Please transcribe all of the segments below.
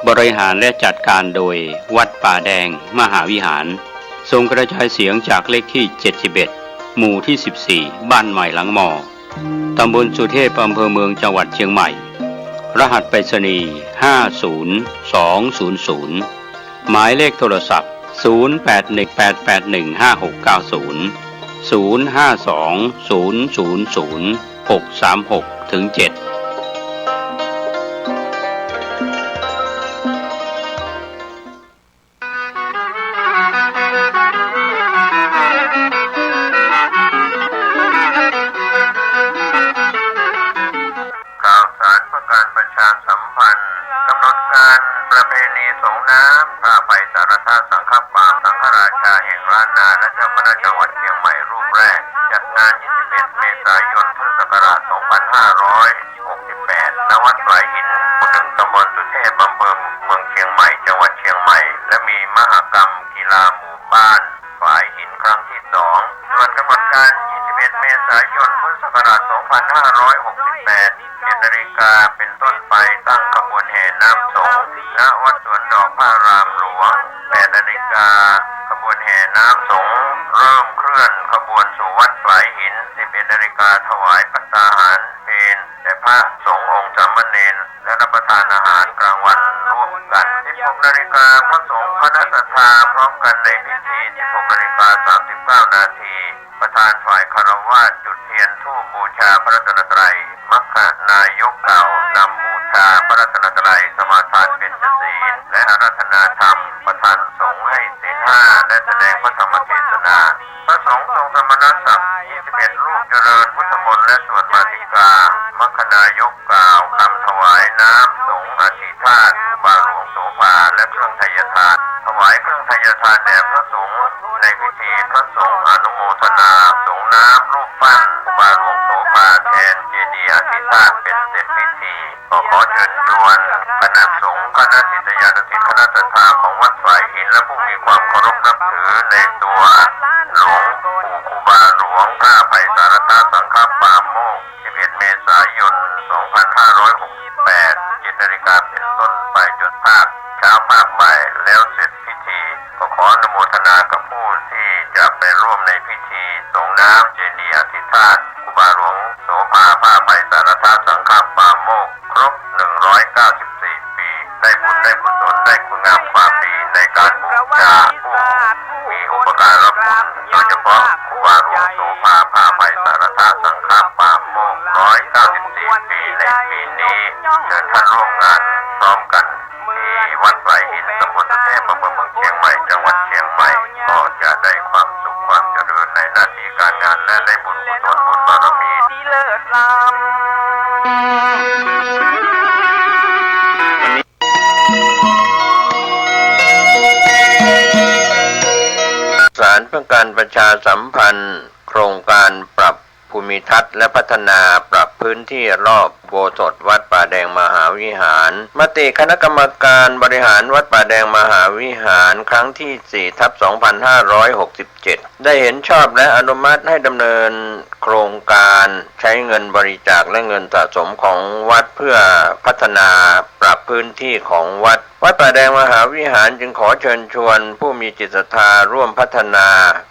บริหารและจัดการโดยวัดป่าแดงมหาวิหารทรงกระจายเสียงจากเลขที่71หมู่ที่14บ้านใหม่หลังมอตำบลสุเทพอำเภอเมืองจังหวัดเชียงใหม่รหัสไปรษณีย์50200หมายเลขโทรศัพท์0818815690 052000636-7เพื่อการประชาสัมพันธ์โครงการปรับภูมิทัศน์และพัฒนาปรับพื้นที่รอบอุโบสถวัดป่าแดงมหาวิหารมติคณะกรรมการบริหารวัดป่าแดงมหาวิหารครั้งที่ 4/2567 ได้เห็นชอบและอนุมัติให้ดำเนินโครงการใช้เงินบริจาคและเงินสะสมของวัดเพื่อพัฒนาปรับพื้นที่ของวัดป่าแดงมหาวิหารจึงขอเชิญชวนผู้มีจิตศรัทธาร่วมพัฒนา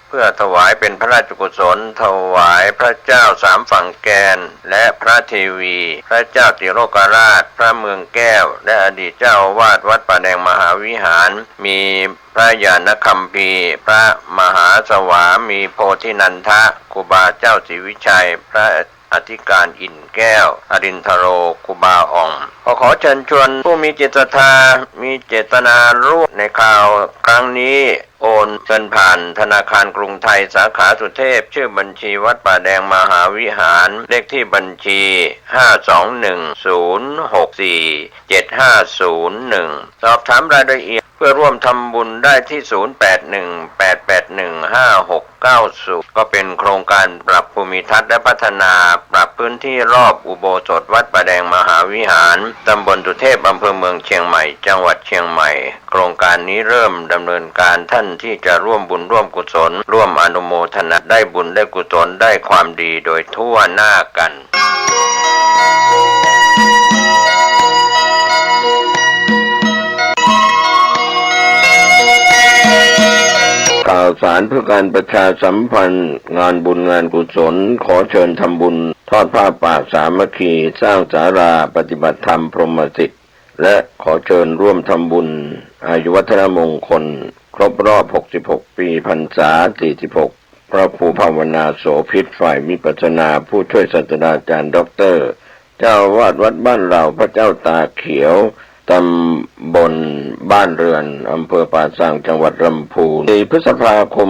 เพื่อถวายเป็นพระราชกุศลถวายพระเจ้าสามฝั่งแกนและพระเทวีพระเจ้าติโลกราชพระเมืองแก้วและอดีตเจ้าอาวาสวัดป่าแดงมหาวิหารมีพระญาณคัมภีร์พระมหาสวามีโพธินันทะครูบาเจ้าศรีวิชัยพระอธิการอินแก้วอรินทโรครูบาอ่องขอเชิญชวนผู้มีจิตศรัทธามีเจตนาร่วมในข่าวครั้งนี้โอนเงินผ่านธนาคารกรุงไทยสาขาสุเทพชื่อบัญชีวัดป่าแดงมหาวิหารเลขที่บัญชี521064750สอบถามรายละเอียดเพื่อร่วมทำบุญได้ที่0818815690ก็เป็นโครงการปรับภูมิทัศน์และพัฒนาปรับพื้นที่รอบอุโบสถวัดป่าแดงมหาวิหารตำบลสุเทพอำเภอเมืองเชียงใหม่จังหวัดเชียงใหม่โครงการนี้เริ่มดำเนินการท่านที่จะร่วมบุญร่วมกุศลร่วมอนุโมทนาได้บุญได้กุศลได้ความดีโดยทั่วหน้ากัน ข่าวสารเพื่อการประชาสัมพันธ์งานบุญงานกุศลขอเชิญทำบุญทอดผ้าป่าสามัคคีสร้างศาลาปฏิบัติธรรมพรหมสิทธิ์และขอเชิญร่วมทำบุญอายุวัฒนมงคลครบรอบ66ปีพรรษา46พระครูภาวนาโสภิตฝ่ายวิปัสสนาผู้ช่วยศาสตราจารย์ด็อกเตอร์เจ้าวาดวัดบ้านเราพระเจ้าตาเขียวตำบลบ้านเรือนอำเภอป่าซางจังหวัดลำพูน4 พฤษภาคม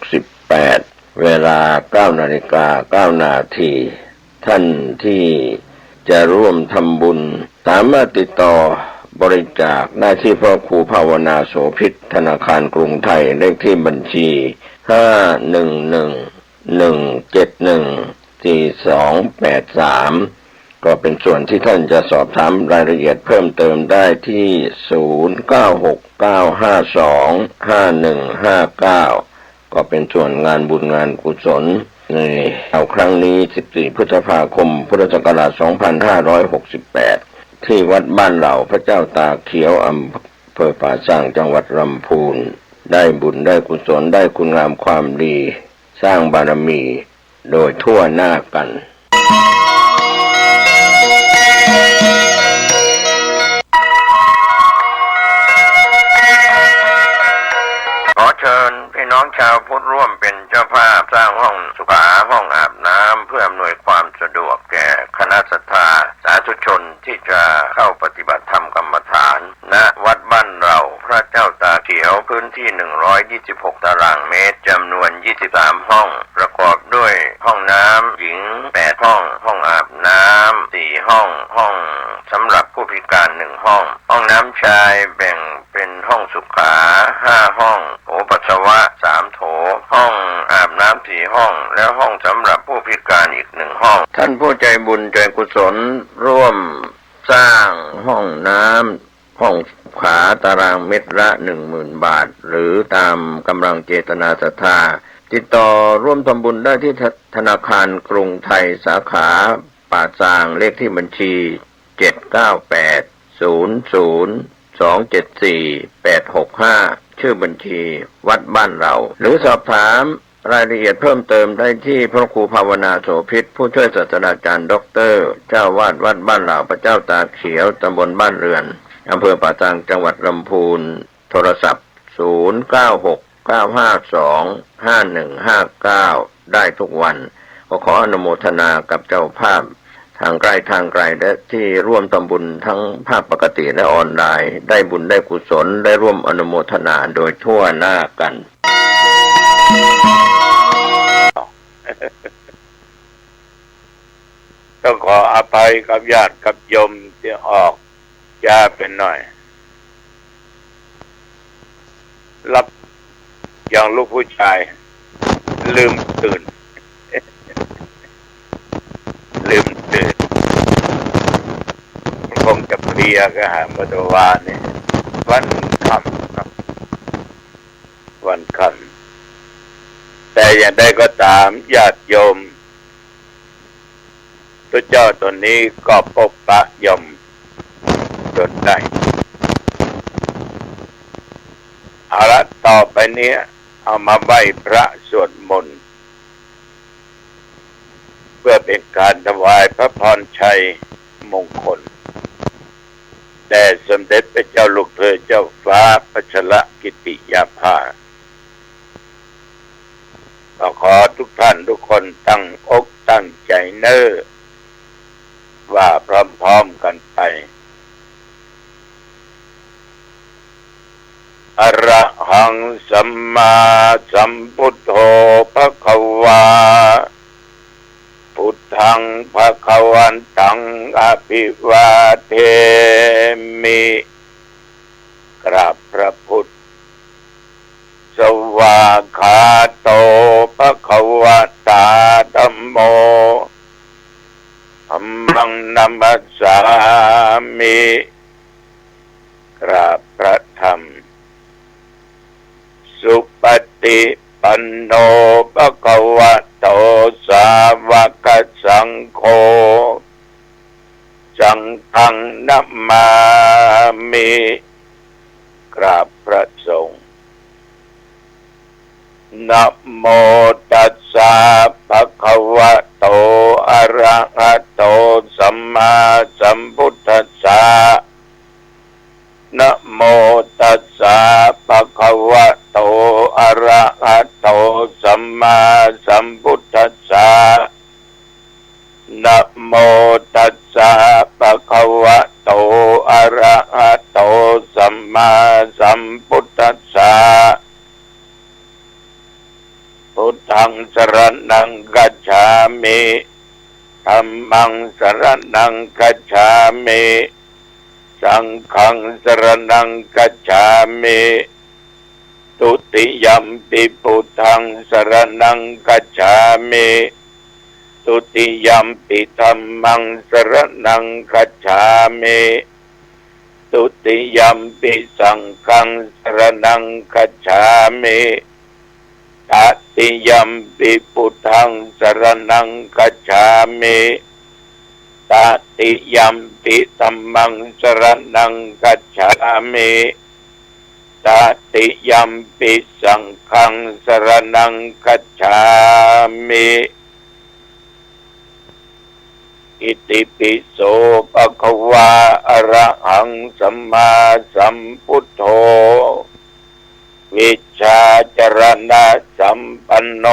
2568เวลา 9:09 นาทีท่านที่จะร่วมทำบุญสามารถติดต่อบริจาคได้ที่พระครูภาวนาโสภิตธนาคารกรุงไทยเลขที่บัญชี511-171-4283ก็เป็นส่วนที่ท่านจะสอบถามรายละเอียดเพิ่มเติมได้ที่0969525159ก็เป็นส่วนงานบุญงานกุศลในเอาครั้งนี้14 พฤษภาคมพุทธศักราช2568ที่วัดบ้านเหล่าพระเจ้าตาเขียวอำเภอป่าซางจังหวัดลำพูนได้บุญได้กุศลได้คุณงามความดีสร้างบารมีโดยทั่วหน้ากันขอเชิญพี่น้องชาวพุทธร่วมเป็นเจ้าภาพสร้างห้องสุขาห้องอาบน้ำเพื่ออำนวยความสะดวกแก่คณะศรัทธาสาธุชนที่จะเข้าปฏิบัติธรรมกรรมฐานณวัดบ้านเราพระเจ้าตาเขียวพื้นที่126ตารางเมตรจำนวน23ห้องประกอบด้วยห้องน้ำหญิง8ห้องห้องอาบน้ำ4ห้องห้องสำหรับผู้พิการ1ห้องห้องน้ำชายแบ่งเป็นห้องสุขา5ห้องโถปัสสาวะ3โถห้องอาบน้ำ4ห้องและห้องสำหรับผู้พิการอีก1ห้องท่านผู้ใจบุญใจกุศลร่วมสร้างห้องน้ำห้องขาตารางเมตรละ 10,000 บาทหรือตามกำลังเจตนาศรัทธาติดต่อร่วมทำบุญได้ที่ธนาคารกรุงไทยสาขาป่าซางเลขที่บัญชี79800274865ชื่อบัญชีวัดบ้านเราหรือสอบถามรายละเอียดเพิ่มเติมได้ที่พระครูภาวนาโสภิตผู้ช่วยศาสตราจารย์ด็อกเตอร์เจ้าวาดวัดบ้านเราพระเจ้าตาเขียวตำบลบ้านเรือนอำเภอป่าซางจังหวัดลำพูนโทรศัพท์0969525159ได้ทุกวันขออนุโมทนากับเจ้าภาพทางไกลทางไกลและที่ร่วมทำบุญทั้งภาพปกติและออนไลน์ได้บุญได้กุศลได้ร่วมอนุโมทนาโดยทั่วหน้ากันต้องขออภัยกับญาติกับโยมที่ออกยาเป็นหน่อยรับอย่างลูกผู้ชายลืมตื่นคงจะเพลียก็หาเมื่อวานนี่วันค่ำครับวันค่ำแต่อย่างใดก็ตามญาติโยมตัวเจ้าตัวนี้ก็ปกปะยมจนได้เอาละต่อไปนี้เอามาไหว้พระสวดมนต์เพื่อเป็นการถวายพระพรชัยมงคลแด่สมเด็จพระเจ้าลูกเธอเจ้าฟ้าพัชรกิติยาภาขอทุกท่านทุกคนตั้งอกตั้งใจเน้อว่าพร้อมๆกันไปอะระหังสัมมาสัมพุทโธภควาพุทธังภควันตังอภิวาเทมิกราบพระพุทธสวากขาโตภควตาธัมโมธัมมังนัมมัสสามิกราบพระธรรมสุปฏิปันโนภควโตสาวกสังโฆสังฆังนัมมามิกราบพระสงฆ์ นะโมตัสสะภะคะวะโตอะระหะโตสัมมาสัมพุทธัสสะนะโมตัสสะภะคะวะโตอะระหะโตสัมมาสัมพุทธัสสะนะโมตัสสะภะคะวะโตอะระหะโตสัมมาสัมพุทธัสสะพุทธังสรณังคัจฉามิธัมมังสรณังคัจฉามิสังฆังสรณังคัจฉามิทุติยัมปิพุทธังสรณังคัจฉามิทุติยัมปิธัมมังสรณังคัจฉามิทุติยัมปิสังฆังสรณังคัจฉามิตติยัมปิพุทธังสรณังคัจฉามิตติยัมปิธัมมังสรณังคัจฉามิตติยัมปิสังฆังสรณังคัจฉามิอิติปิโสภะคะวะอะระหังสัมมาสัมพุทโธวิชชาจรณะสัมปันโน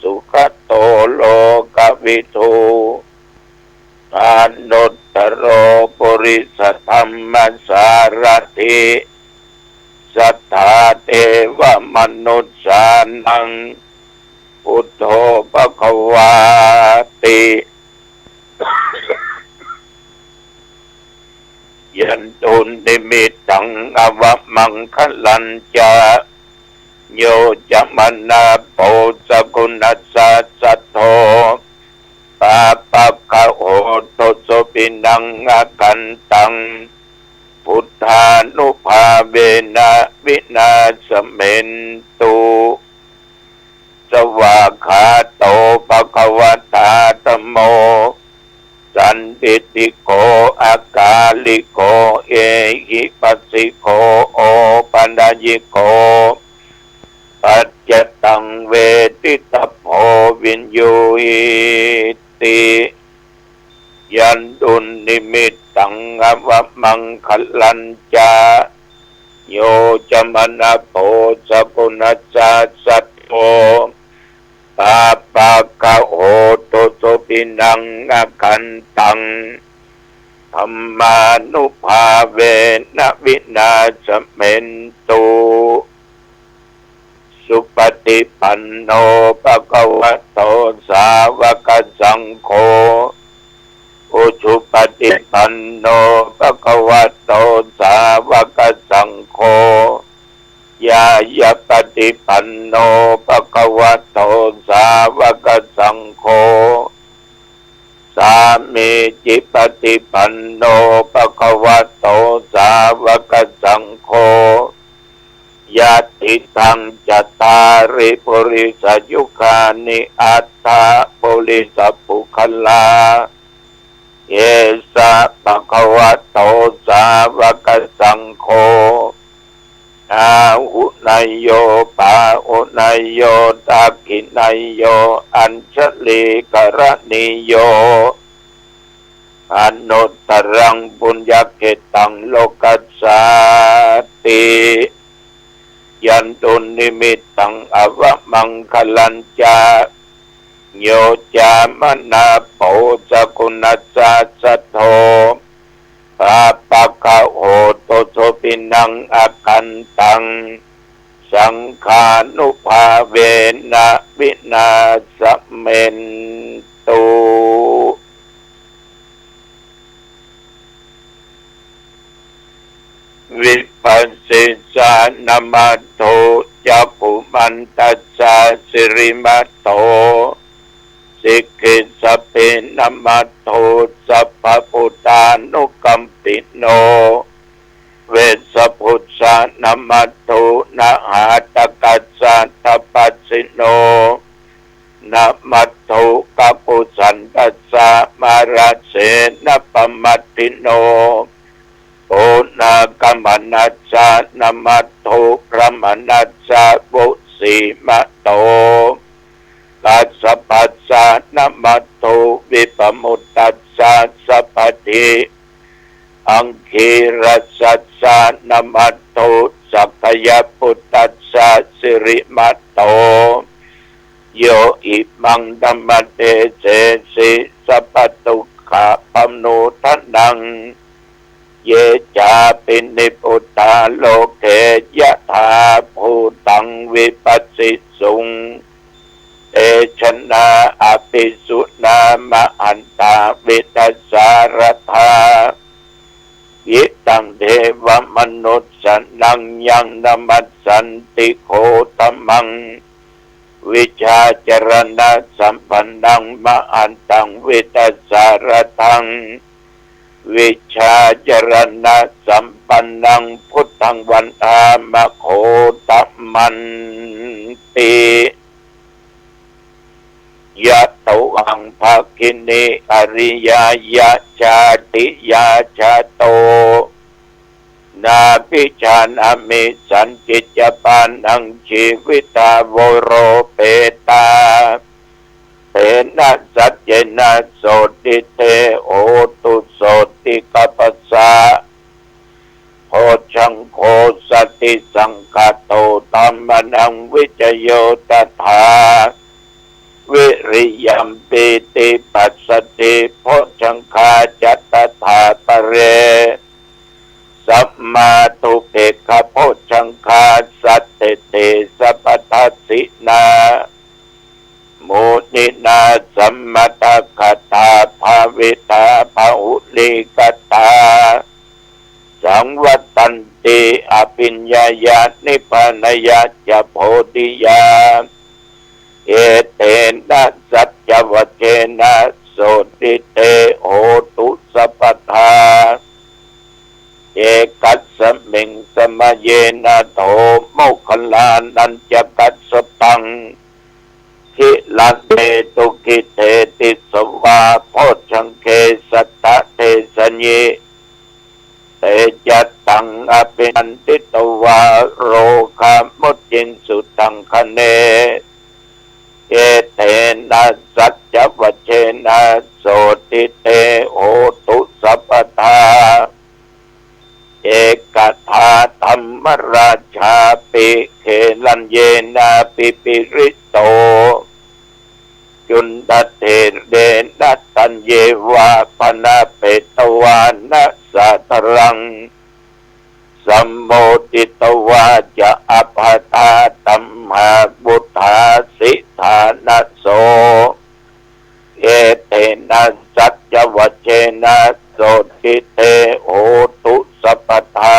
สุขโตโลกวิทูอนุตตโรปุริสธรรมสารถิสัทธาเทวมนุษย์สานังพุทโธภควาติยันตุนิมิตตังอวมังคลัญจาโยจมนาโปสกุณัสสะสัทโธปาปะกะโหโตโสปินังอากันตังพุทธานุภาเวนะวินาสเมนตุสวากขาโตภควตาธัมโมสันติติโกอากาลิโกเอหิปัสสิโกโอปัญญิโกปัจจตังเวทิตโพวินยูหิติยันตุนิมิตตังอวมังคลัญจาโยจมนาโพสกุณัสสะสัทโธปาปะกะโหโตโสปินังอากันตังธัมมานุภาเวนะวินาสเมนตุสุปฏิปันโนภะคะวะโตสาวกสังโฆอุชุปฏิปันโนภะคะวะโตสาวกสังโฆยายะปฏิปันโนภะคะวะโตสาวกสังโฆสามีจิปฏิปันโนภะคะวะโตสาวกสังโฆยะติตังจัตตาริปุริสยุคานิอัตถะปุริสปุคลาเยสะภะคะวะโตสาวกสังโฆอาหุนายโยปาหุนายโยตากินายโยอัญชลีกรณิโยอนุตตรังปุญญเกตังโลกัสสาติยันตุนิมิตตังอวมังคลัญจาโยจามนาโปสกุณัสสะสัทโธปาปะกะโหโตโสปินังอากันตังสังฆานุภาเวนะวินาสเมนตุวิปัสสิสานามัตโตจักขุมันตัสสะสิริมัตโตสิกขิสเปนามัตโตสัพพพุทธานุกัมปิโนเวสพุทธานามัตโตนะหาตกัสสะตปัสสิโนนะมัตโตกัปปุสันตัสสะมาราเสนะปมัตติโนโอนากมนัสสะนะมัตโตพระมนัสสะบุเส สีมะโตตัสสะปัสสะนะมะโตวิปมุตตัสสะสัพพทิอังคีรัสสัสสะนะมะโตสัพพยปุตตัสสะสิริมะโตโยอิมังดัมมะเตเสสิสัพพทุกขะปัมโนทนังเยจาปินิพุตตาโลเกยะถาภูตังวิปัสสิสุงเอชนะอภิสุนามะอันตาวิตัสสารธายิตังเทวมนุษย์สันนังยังนมัสสันติโคตมังวิชาจรณะสัมปันนังมะอันตังวิตัสสารทังวิชาจรณะสัมปันนังพุทธังวันตามะโคตมันติยะโตอังภาคินีอริยายะชาติยาชาโตนาภิชานามิสันจิจปานังชีวิตาโวโรเปตาเตนะสัจเจนะโสติเตโอตุโสติกัปปสสะโพชังโคสติสังคโตตัมมนังวิจโยตถาวิริยัมปิติปัสสติโพชังคาจัตตถาปะเรสัมมาตุเปกขโพชังคาสัตเตเตสัพพทัสสินาโมนินาสัมมตคตาภาวิตาภาหุลิกตาสังวัตตันติอภิญญายานิพพานายาจะโพธิยาเอเตนะสัจจวัจเจนะโสติเตโหตุสัพพทาเอกัสสมิงสมเยนะโตโมคคลานันจะกัสสตังคิลันเตตุกิเตติสวาโพชังเคสัตตะเทสัญญิเตจัตตังอภินันติตวาโรคามุจจินสุตังคเนเอเตนะสัจจวัจเจนะโสติเตโหตุสัพพทาเอกทาธรรมราชาปิเขลันเยนะปิปิริโตจุนดเตเดนะตัญเยวาปนาเปตวานะสัตรังสัมโมติตวาจะอภาตาตัมหาบุตาสิธานะโสเอเตนะสัจจวัจเจนะโสติเตโหตุสัพพทา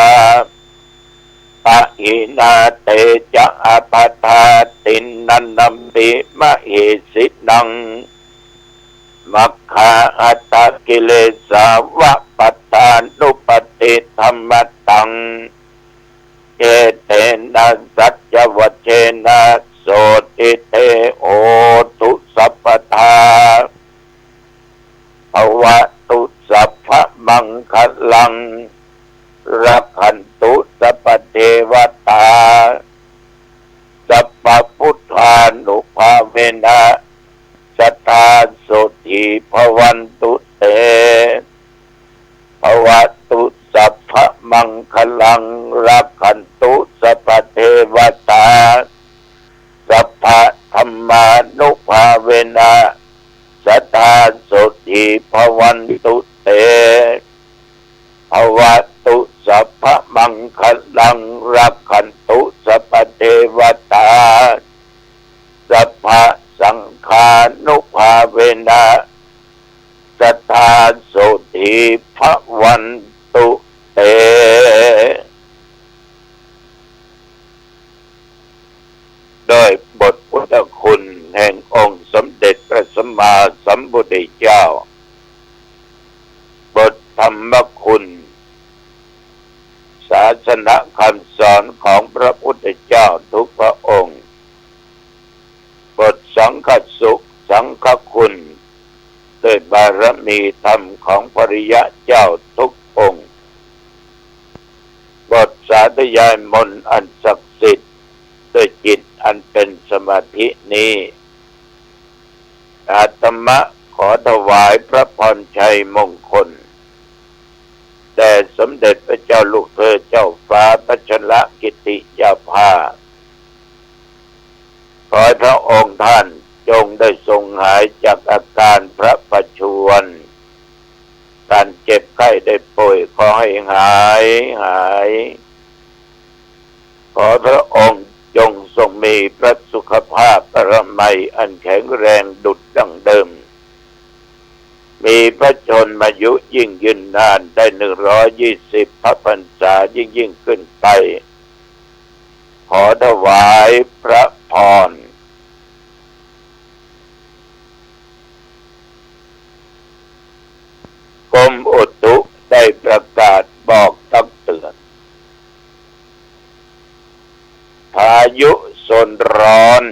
ปะหินาเตจะอภาตาตินนันนัมปิมะเหสินังมัคคาอัตตกิเลสาวะปัตตานุปติธรรมตังเอเตนะสัจจวัจเจนะโสติเตโหตุสัพพทาภวตุสัพพมังคลังรักขันตุสัพพเทวตาสัพพพุทธานุภาเวนะสัทธาโสติภวันตุเตภวตุสัพพมังคลังรักขันตุสัพพเทวตาสัพพธรรมานุภาเวนะสัทธาโสติภวันตุเตภวตุสัพพมังคลังรักขันตุสัพพเทวตาสัพพสังฆานุภาเวนะสัทธาโสติภวันตุเตโดยบทพุทธคุณแห่งองค์สมเด็จพระสัมมาสัมพุทธเจ้าบทธรรมคุณศาสนคำสอนของพระพุทธเจ้าทุกพระองค์บทสังฆสุขสังฆคุณด้วยบารมีธรรมของพระริยเจ้าทุกองค์บทสาธยายมนต์อันศักดิ์สิทธิ์ด้วยจิต อันเป็นสมาธินี้อาตมะขอถวายพระพรชัยมงคลแด่สมเด็จพระเจ้าลูกเธอเจ้าฟ้าพัชรกิติยาภาขอให้พระองค์ท่านจงได้ทรงหายจากอาการพระประชวรการเจ็บไข้ได้ป่วยขอให้หายขอพระองค์จงทรงมีพระสุขภาพพระมัยอันแข็งแรงดุจดังเดิมมีพระชนมายุยิ่งยืนนานได้120 พระพรรษายิ่งขึ้นไปขอถวายพระพรกรมอุตุได้ประกาศบอกตักเตือนพายุโซนร้อน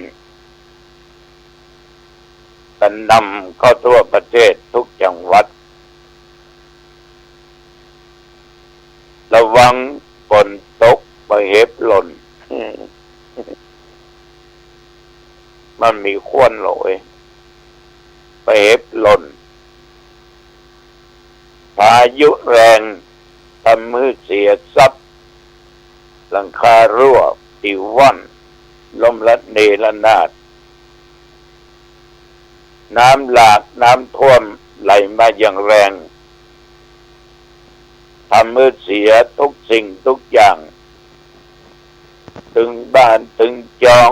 กระหน่ำเข้าทั่วประเทศทุกจังหวัดระวังฝนตกไปเห็บหล่นมันมีควนลอยไปเห็บหล่นพายุแรงทำให้เสียทรัพย์หลังคารั่วปิวว่อนลมละเนระนาดน้ำหลากน้ำท่วมไหลมาอย่างแรงทำให้เสียทุกสิ่งทุกอย่างถึงบ้านถึงจอง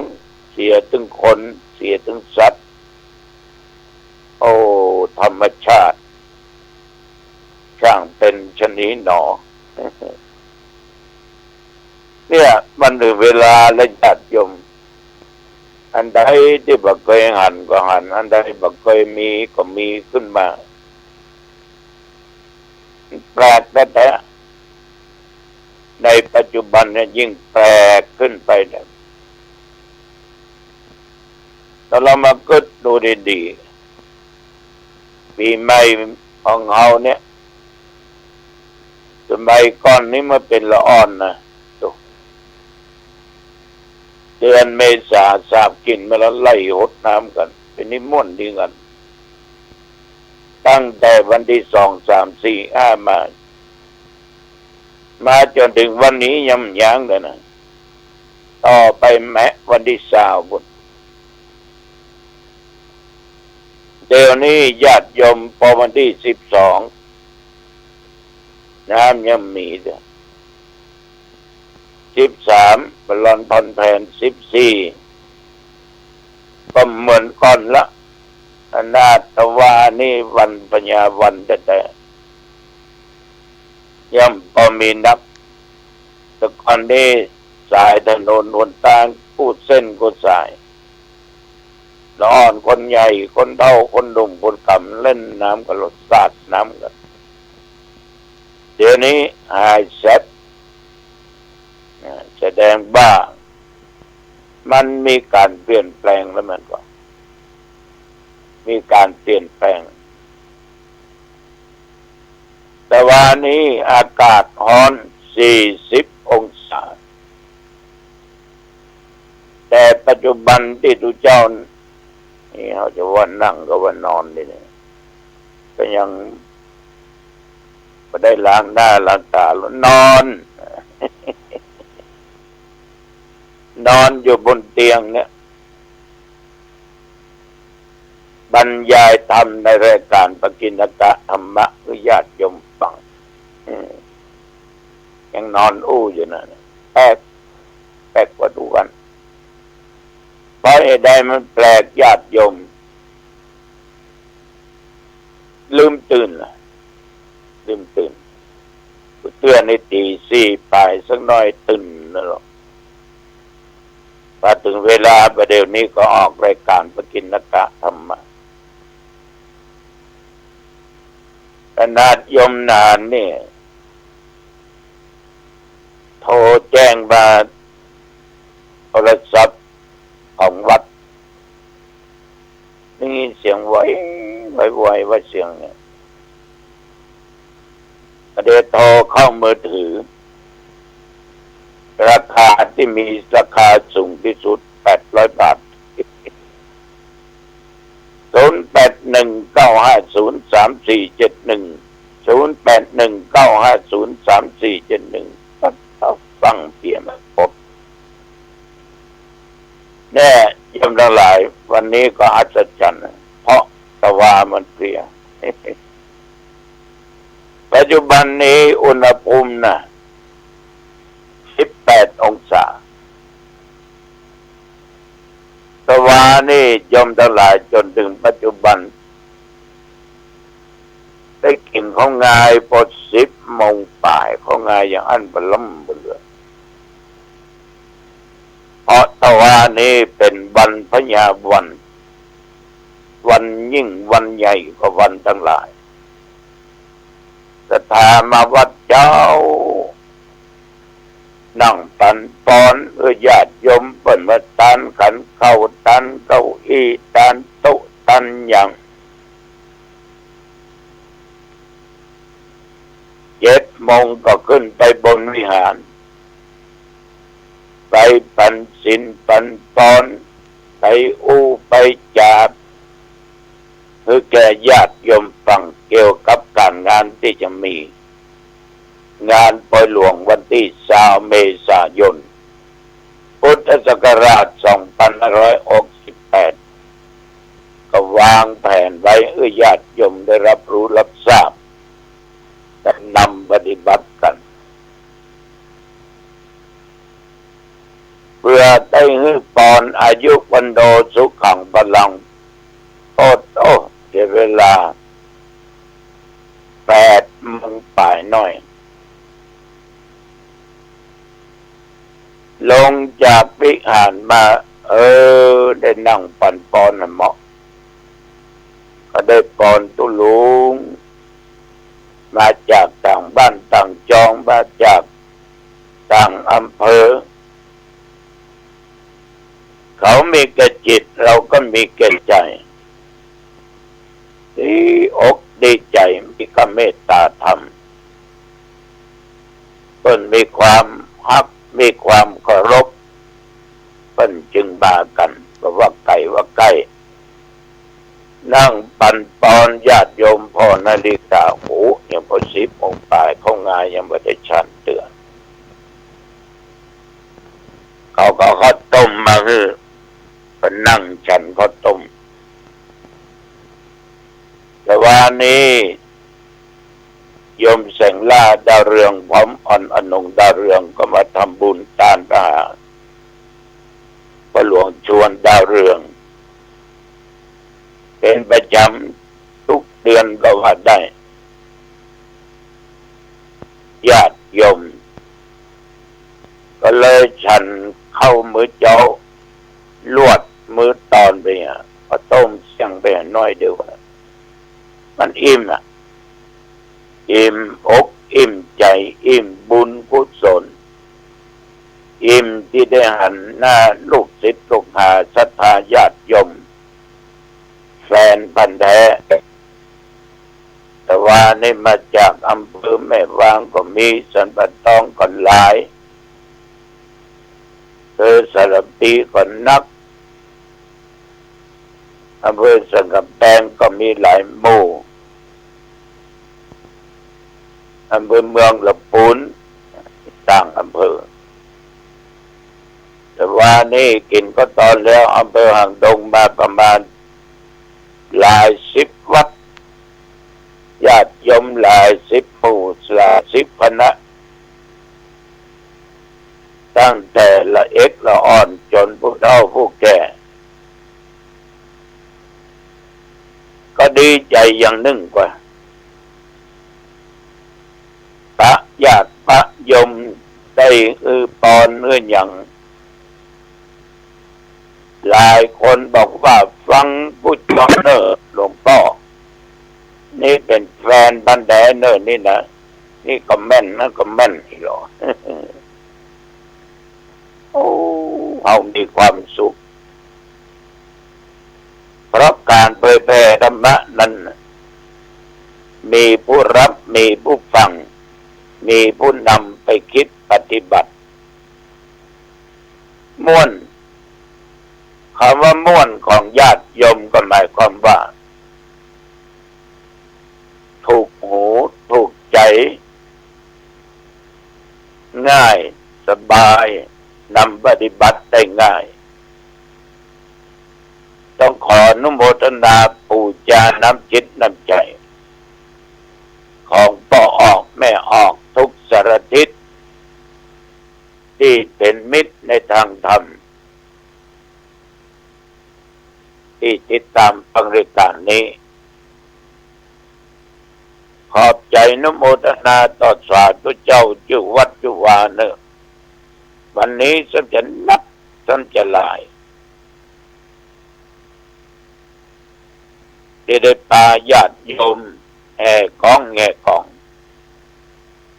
เสียถึงคนเสียถึงสัตว์โอ้ธรรมชาติช่างเป็นชนิดหนอเนี่ยมันถึงเวลาและญาติโยมอันใดที่บ่เคยหันก็หันอันใดบ่เคยมีก็มีขึ้นมาแปลกแต่ในปัจจุบันเนี่ยยิ่งแปลกขึ้นไปเนี่ยถ้าเรามาคิดดูดีๆปีใหม่ของเราเนี่ยสมัยก่อนนี้มาเป็นละอ่อนนะเดือนเมษาสาบกินมาแล้วไล่หดน้ำกันเป็นนิมนต์ดีกันตั้งแต่วันที่2 3 4 5มาจนถึงวันนี้ย่ำยั้งเลยนะต่อไปแม้วันที่20บุญเดี๋ยวนี้ญาติโยมพอวันที่12น้ำยังมีเด้อ13บอลลอนพอนแผน14ก็เหมือนก่อนละอนาถวานี่วันปัญญาวันแต่ย่ำพอมีนักแต่ก่อนนี้สายถนนหนทางพูดเส้นก็สายละอ่อนคนใหญ่คนเฒ่าคนหนุ่มคนกำเล่นน้ำกับรถสาดน้ำกันเดี๋ยวนี้หายเสร็จแสดงว่ามันมีการเปลี่ยนแปลงแล้วมันก็มีการเปลี่ยนแปลงแต่วันนี้อากาศร้อน40 องศาแต่ปัจจุบันที่ทุกเจ้านี่เขาจะว่านั่งก็ว่านอนนี่เนี่ยก็ยังไม่ได้ล้างหน้าล้างตาแล้วนอนอยู่บนเตียงเนี่ยบรรยายธรรมในรายการปกิณกะธรรมะคือญาติโยมฟังยังนอนอู้อยู่นะแปลกกว่าทุกวันเพราะเหตุใดมันแปลกญาติโยมลืมตื่นเตือนในตี4ไปสักหน่อยตื่นนะหรอกพอถึงเวลาประเดี๋ยวนี้ก็ออกรายการปกิณกะธรรมะขนาดโยมนานเนี่ยโทรแจ้งมาโทรศัพท์ของวัดนี่เสียงไวว่าเสียงเนี่ยเดี๋ยวโทรเข้ามือถือราคาที่มีราคาสูงที่สุด 800 บาท0819503471 0819503471ฟังเพียงพบแน่ยมทั้งหลายวันนี้ก็อัศจรรย์เพราะตะวามันเปลี่ยนปัจจุบันนี้อุณหภูมิ18 องศาตะวานี่ยมทั้งหลายจนถึงปัจจุบันได้กลิ่นของงายพอ10 โมงป่ายของงายอย่างอันบล้ำเบือเพราะตะวานี้เป็นวันพญาวันยิ่งวันใหญ่กว่าวันทั้งหลายศรัทธามาวัดเจ้านั่งปันปอนญาติโยมเปิ่นมาตันขันเข้าตันเก้าอี้ตันโต๊ะตันอย่าง7 โมงก็ขึ้นไปบนวิหารไปปันสินปันปอนไปไปจาบคือแก่ญาติโยมฟังเกี่ยวกับการงานที่จะมีงานปล่อยหลวงวันที่20 เมษายนพุทธศักราช 2568 ก็วางแผนไว้ให้ญาติโยมได้รับรู้รับทราบและนำปฏิบัติกันเพื่อได้ให้ปอนอายุวันโดสุขังพลังโตเดี๋ยวเวลา8 โมงป่ายหน่อยลงจากวิหารมาได้นั่งปั่นปอนเหมาะก็ได้ปอนตุลุงมาจากต่างบ้านต่างจองมาจากต่างอำเภอเขามีแก่จิตเราก็มีแก่ใจดีอกดีใจมีความเมตตาธรรมเพิ่นมีความฮักมีความเคารพเพิ่นจึงบากันก็ว่าไก่ว่าใกล้นั่งปั่นปอนญาติโยมพ่อนาฬิกาหูยังพอ10 โมงป่ายเขางายยังไม่ได้ชันเตือนเขาก็ข้าวต้มมาคือไปนั่งฉันข้าวต้มแต่วันนี้โยมแสงล่าดาวเรืองพร้อมอนงดาวเรืองก็มาทำบุญต้านทหารพระหลวงชวนดาวเรืองเป็นประจำทุกเดือนก็ว่าได้ญาติโยมก็เลยฉันเข้ามือเจ้าลวดมือตอนไปพอต้มเสียงไปน้อยเดียวมันอิ่มอิ่มอกอิ่มใจอิ่มบุญกุศลอิ่มที่ได้หันหน้าลูกศิษย์ลูกหาศรัทธาญาติโยมแฟนพันธุ์แท้แต่ว่านี่มาจากอำเภอแม่วางก็มีสันปะตองก็หลายสารปีก็นักอำเภอสังกำแพงก็มีหลายหมู่อำเภอเมืองลำพูนต่างอำเภอแต่ว่านี่กินก็ตอนแล้วอำเภอหางดงมาประมาณหลาย10 วัดญาติโยมหลาย10 หมู่หลาย10 คณะตั้งแต่ละเอกละอ่อนจนผู้เฒ่าผู้แก่ก็ดีใจอย่างหนึ่งกว่าพระญาติพระโยมได้ปอนอย่างหลายคนบอกว่าฟังผู้จอเนอร์หลวงพ่อนี่เป็นแฟนบันแดเนอร์นี่นะนี่ก็แม่นนะก็แม่นอีหรอ โอ้เอามีความสุขเพราะการเผยแผ่ธรรมะนั้นมีผู้รับมีผู้ฟังมีผู้นำไปคิดปฏิบัติม่วน คำว่าม่วนของญาติโยมก็หมายความว่าถูกหูถูกใจง่ายสบายนำปฏิบัติได้ง่ายต้องขออนุโมทนาปูชาน้ำจิตน้ำใจของพ่อออกแม่ออกทุกสารทิศที่เป็นมิตรในทางธรรมที่ติดตามฟังรายการนี้ขอบใจอนุโมทนาต่อสาธุเจ้าจุวัดจุวาเนอวันนี้สมจะนับสมจะลายที่ได้ปาญาติโยมแห่กองแง่กอง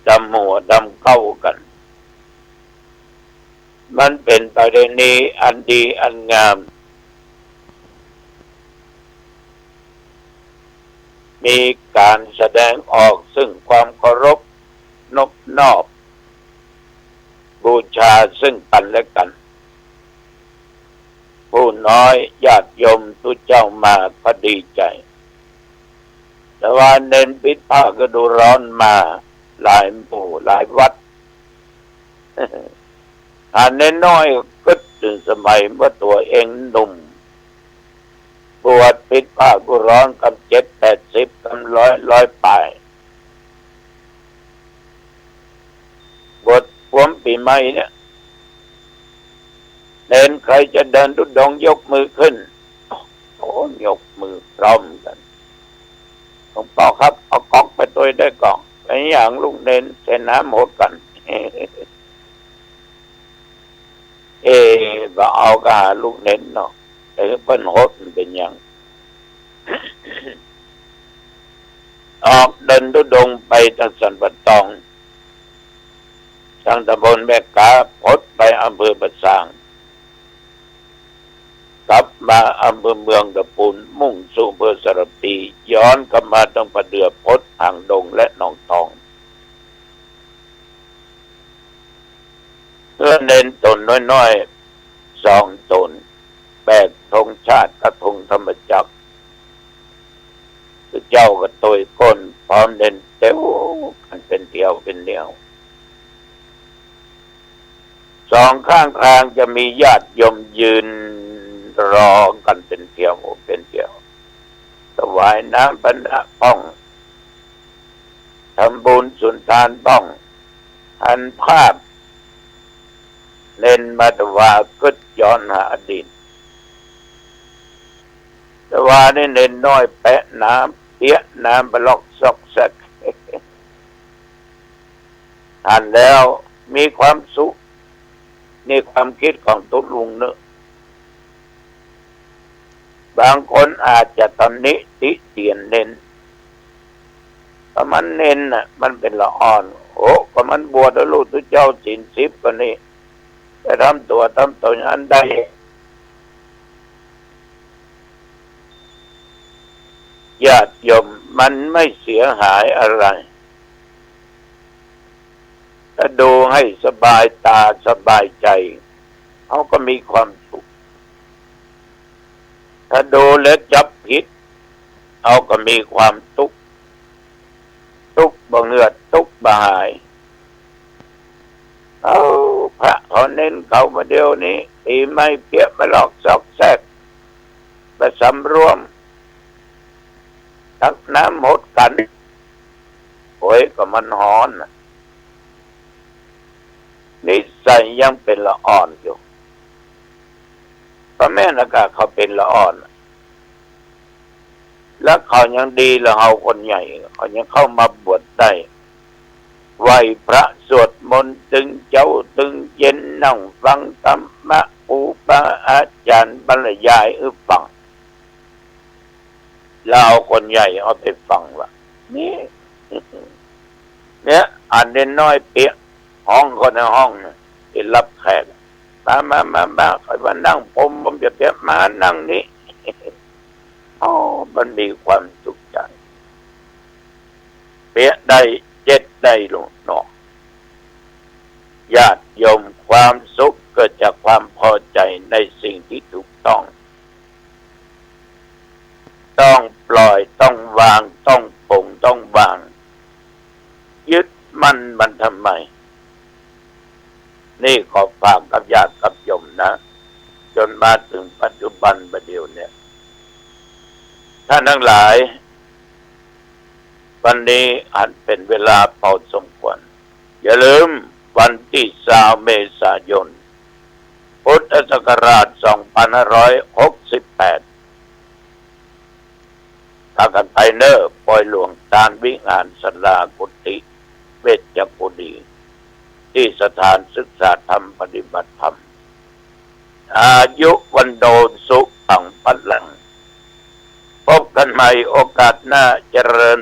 ดำหัวดำเข้ากันมันเป็นประเพณีอันดีอันงามมีการแสดงออกซึ่งความเคารพนบนอบบูชาซึ่งกันและกันผู้น้อยญาติโยมทุกเจ้ามาก็ดีใจแต่ว่าเน้นปิดผ้าก็ดูร้อนมาหลายหมู่หลายวัดอันน้อยก็ถึงสมัยเมื่อตัวเองหนุ่มบวชปิดผ้าก็ร้อนกับ70-80กับ100ปลายบวชผมปีใหม่เนี่ยเดินใครจะเดินทุดงยกมือขึ้นโอ้ยกมือพร้อมกันหลวงพ่อครับเอากอกไปตัวได้กอกไปอย่างลุงเดินเสน้ำหดกันว่าเอากะลูกเน้นเนาะแต่เพิ่นโหดเป็นอย่าง ออกเดินทุดงไปทางสันปะตองทางตำบลแม่กาพดไปอำเภอปะสางกลับมาอำเภอเมืองตะปูนมุ่งสู่อำเภอสระปีย้อนกลับมาตรงประเดือพดหางดงและหนองทองเพื่อเน้นตนน้อยๆ2 ตนแบกธงชาติกระทงธรรมจักรเจ้าก็ตุยก้นพร้อมเดินเต้วกันเป็นเดียวเป็นเดียว2 ข้างทางจะมีญาติโยมยืนรอกันเป็นเดียวเป็นเดียวถวายน้ำปนะป้องทำบุญสุนทานป้องหันภาพเล่นมาตวาก็ย้อนหาอดีตแต่ว่านี่เน้นน้อยแปะน้ำเปียกน้ำบล็อกซอกแซกอ่านแล้วมีความสุขในความคิดของตุลุงเนอะบางคนอาจจะตอนนี้ติเตียนเน้นแต่มันเน้นน่ะมันเป็นละอ่อนโอ้ก็มันบวชแล้วลูกตัวเจ้าศีล10กันนี่จะทำตัวอย่างนั้นได้ญาติโยมมันไม่เสียหายอะไรถ้าดูให้สบายตาสบายใจเขาก็มีความสุขถ้าดูแล้วจับผิดเขาก็มีความทุกข์บ่เหงือดทุกข์บ่หายเอาพระเขาเน้นเขามาเดียวนี้ตีไม่เปียกมาหลอกซอกแซกไปสำรวมทักน้ำหดกันโอ้ยก็มันหอนนิสัยยังเป็นละอ่อนอยู่พ่อแม่นะกะเขาเป็นละอ่อนแล้วเขายังดีแล้วเขาคนใหญ่เขายังเข้ามาบวชได้ไหวพระสวดมนต์ตึงเจ้าตึงเย็นนั่งฟังธรรมะครูบาอาจารย์บรรยายฟังแล้วเอาคนใหญ่เอาไปฟังว่านี่เนี่ยอ่านเด่นน้อยเปียกห้องคนในห้องที่รับแขกมาใครมานั่งผมจะเปียกมานั่งนี้อ๋อมันมีความสุขใจเปียกได้7ได้ลงเนาะญาติโยมความสุขเกิดจากความพอใจในสิ่งที่ถูกต้อง ปล่อยต้องวางต้องปลงต้องวางยึดมันทำไมนี่ขอฝากกับญาติกับโยมนะจนมาถึงปัจจุบันประเดี๋ยวเนี่ยท่านทั้งหลายวันนี้อาจเป็นเวลาพอสมควรอย่าลืมวันที่20 เมษายนพุทธศักราช 2568พากันไปเนอร์ปล่อยหลวงตาลวิหารสลากุฏิเวชกุฎีที่สถานศึกษาธรรมปฏิบัติธรรมอายุวันโดสุขังพลังพบกันใหม่โอกาสหน้าเจริญ